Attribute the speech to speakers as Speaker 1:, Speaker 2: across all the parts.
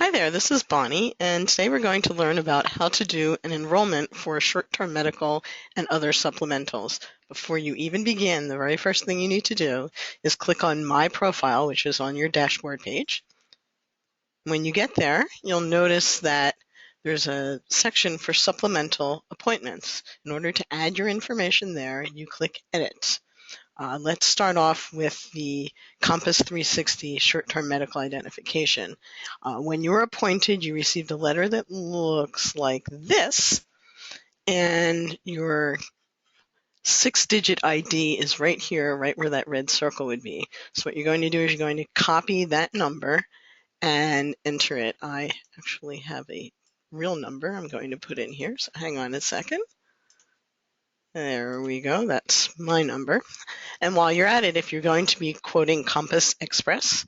Speaker 1: Hi there, this is Bonnie, and today we're going to learn about how to do an enrollment for short-term medical and other supplementals. Before you even begin, the very first thing you need to do is click on My Profile, which is on your dashboard page. When you get there, you'll notice that there's a section for supplemental appointments. In order to add your information there, you click Edit. Let's start off with the Compass 360 short-term medical identification. When you were appointed, you received a letter that looks like this, and your 6-digit ID is right here, right where that red circle would be. So what you're going to do is you're going to copy that number and enter it. I actually have a real number I'm going to put in here, so hang on a second. There we go, that's my number. And while you're at it, if you're going to be quoting Compass Express,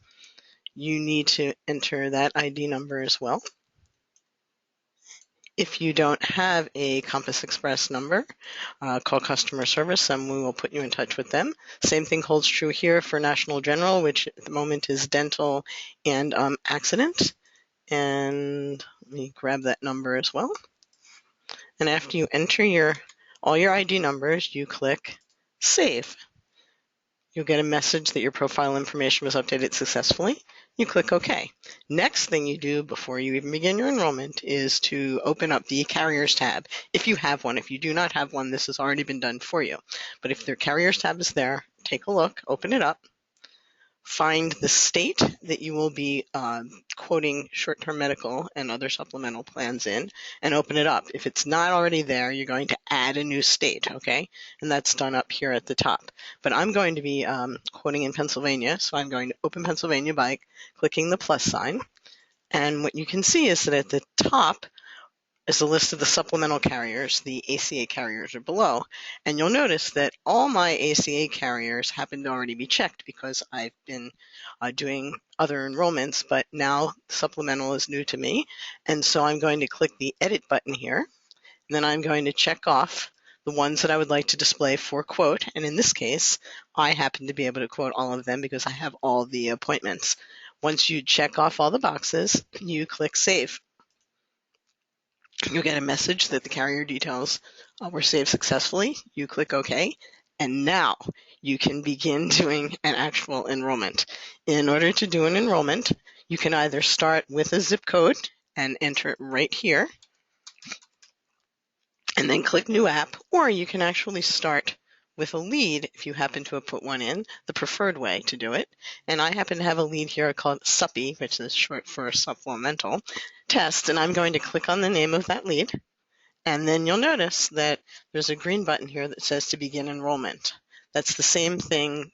Speaker 1: you need to enter that ID number as well. If you don't have a Compass Express number, call customer service and we will put you in touch with them. Same thing holds true here for National General, which at the moment is dental and accident. And let me grab that number as well. And after you enter all your ID numbers, you click Save. You'll get a message that your profile information was updated successfully. You click OK. Next thing you do before you even begin your enrollment is to open up the Carriers tab, if you have one. If you do not have one, this has already been done for you. But if the Carriers tab is there, take a look, open it up, find the state that you will be quoting short-term medical and other supplemental plans in, and open it up. If it's not already there, you're going to add a new state, okay? And that's done up here at the top. But I'm going to be quoting in Pennsylvania, so I'm going to open Pennsylvania by clicking the plus sign. And what you can see is that at the top is a list of the supplemental carriers. The ACA carriers are below. And you'll notice that all my ACA carriers happen to already be checked because I've been doing other enrollments, but now supplemental is new to me. And so I'm going to click the Edit button here. And then I'm going to check off the ones that I would like to display for quote. And in this case, I happen to be able to quote all of them because I have all the appointments. Once you check off all the boxes, you click Save. You'll get a message that the carrier details were saved successfully. You click OK, and now you can begin doing an actual enrollment. In order to do an enrollment, you can either start with a zip code and enter it right here, and then click New App, or you can actually start with a lead if you happen to have put one in, the preferred way to do it. And I happen to have a lead here called SUPPY, which is short for supplemental test, and I'm going to click on the name of that lead. And then you'll notice that there's a green button here that says to begin enrollment. That's the same thing.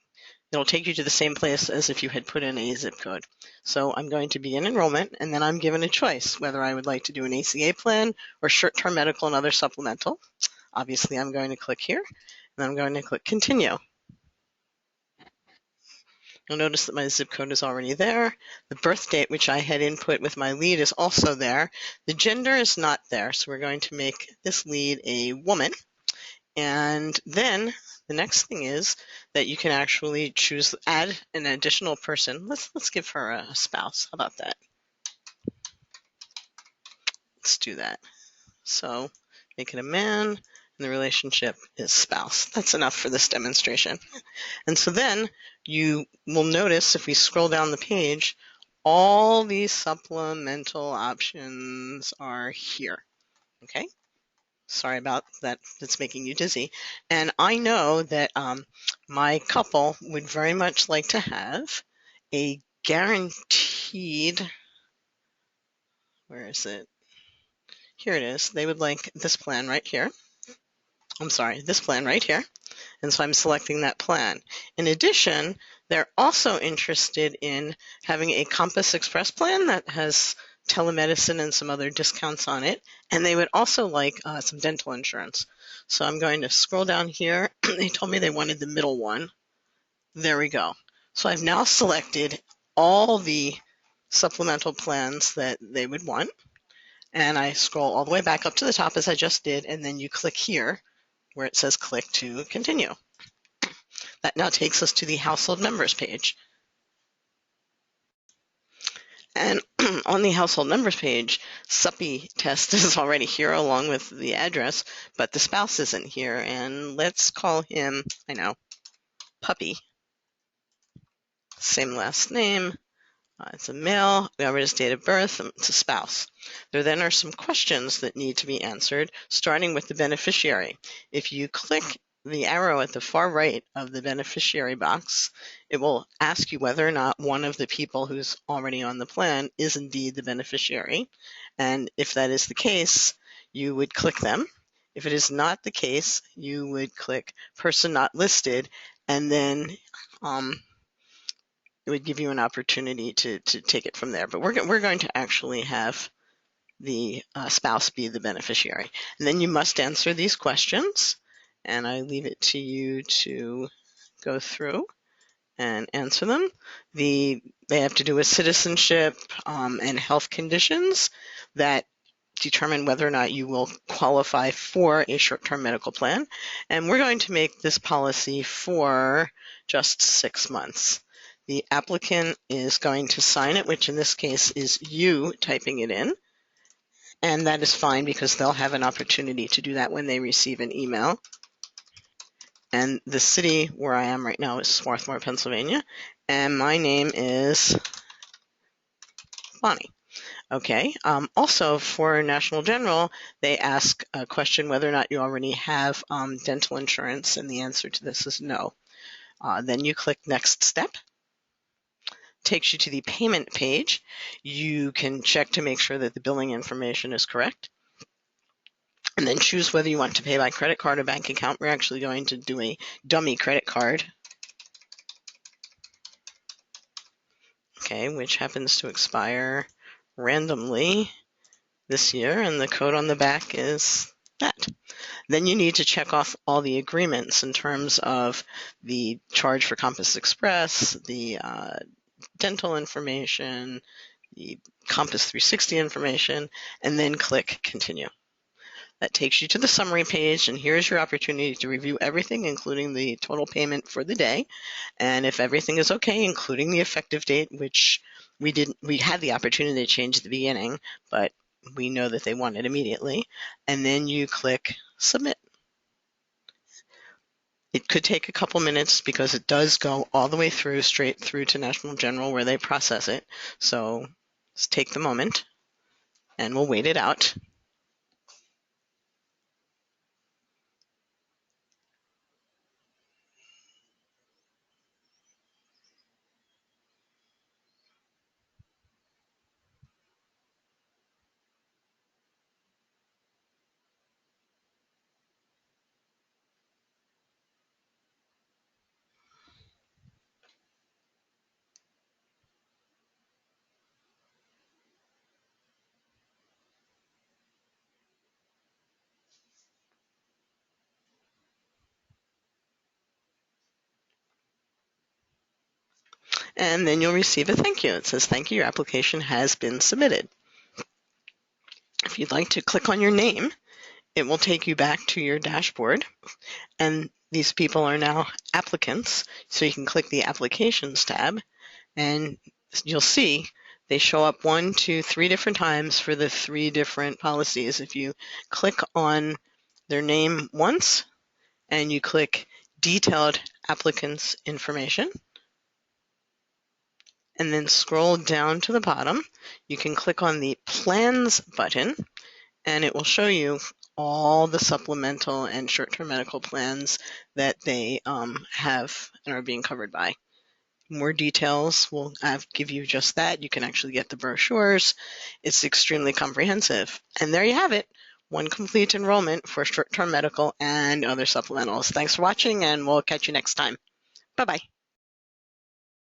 Speaker 1: It'll take you to the same place as if you had put in a zip code. So I'm going to begin enrollment, and then I'm given a choice whether I would like to do an ACA plan or short-term medical and other supplemental. Obviously, I'm going to click here, and then I'm going to click Continue. You'll notice that my zip code is already there. The birth date, which I had input with my lead, is also there. The gender is not there, so we're going to make this lead a woman. And then the next thing is that you can actually choose, add an additional person. Let's give her a spouse. How about that? Let's do that. So make it a man, and the relationship is spouse. That's enough for this demonstration. And so then you will notice if we scroll down the page, all these supplemental options are here. Okay? Sorry about that. It's making you dizzy. And I know that my couple would very much like to have a guaranteed, where is it? Here it is. They would like this plan right here. I'm sorry, this plan right here. And so I'm selecting that plan. In addition, they're also interested in having a Compass Express plan that has telemedicine and some other discounts on it. And they would also like some dental insurance. So I'm going to scroll down here. They told me they wanted the middle one. There we go. So I've now selected all the supplemental plans that they would want. And I scroll all the way back up to the top as I just did. And then you click here where it says click to continue. That now takes us to the household members page. And on the household numbers page, suppy test is already here along with the address, but the spouse isn't here. And let's call him, I know, Puppy. Same last name. It's a male. We have his date of birth. It's a spouse. There then are some questions that need to be answered, starting with the beneficiary. If you click the arrow at the far right of the beneficiary box, it will ask you whether or not one of the people who's already on the plan is indeed the beneficiary. And if that is the case, you would click them. If it is not the case, you would click person not listed, and then it would give you an opportunity to take it from there. But we're going to actually have the spouse be the beneficiary. And then you must answer these questions, and I leave it to you to go through and answer them. They have to do with citizenship and health conditions that determine whether or not you will qualify for a short-term medical plan. And we're going to make this policy for just 6 months. The applicant is going to sign it, which in this case is you typing it in. And that is fine because they'll have an opportunity to do that when they receive an email. And the city where I am right now is Swarthmore, Pennsylvania. And my name is Bonnie. Okay. Also, for National General, they ask a question whether or not you already have dental insurance, and the answer to this is no. Then you click Next Step. Takes you to the payment page. You can check to make sure that the billing information is correct. And then choose whether you want to pay by credit card or bank account. We're actually going to do a dummy credit card. Okay, which happens to expire randomly this year, and the code on the back is that. Then you need to check off all the agreements in terms of the charge for Compass Express, the dental information, the Compass 360 information, and then click Continue. That takes you to the summary page, and here's your opportunity to review everything, including the total payment for the day. And if everything is okay, including the effective date, which we had the opportunity to change at the beginning, but we know that they want it immediately. And then you click Submit. It could take a couple minutes because it does go all the way through, straight through to National General where they process it. So just take the moment and we'll wait it out. And then you'll receive a thank you. It says, thank you, your application has been submitted. If you'd like to click on your name, it will take you back to your dashboard. And these people are now applicants. So you can click the Applications tab, and you'll see they show up 1, 2, 3 different times for the 3 different policies. If you click on their name once and you click Detailed Applicants Information, and then scroll down to the bottom, you can click on the Plans button, and it will show you all the supplemental and short-term medical plans that they have and are being covered by. More details will give you just that. You can actually get the brochures. It's extremely comprehensive. And there you have it, one complete enrollment for short-term medical and other supplementals. Thanks for watching, and we'll catch you next time. Bye-bye.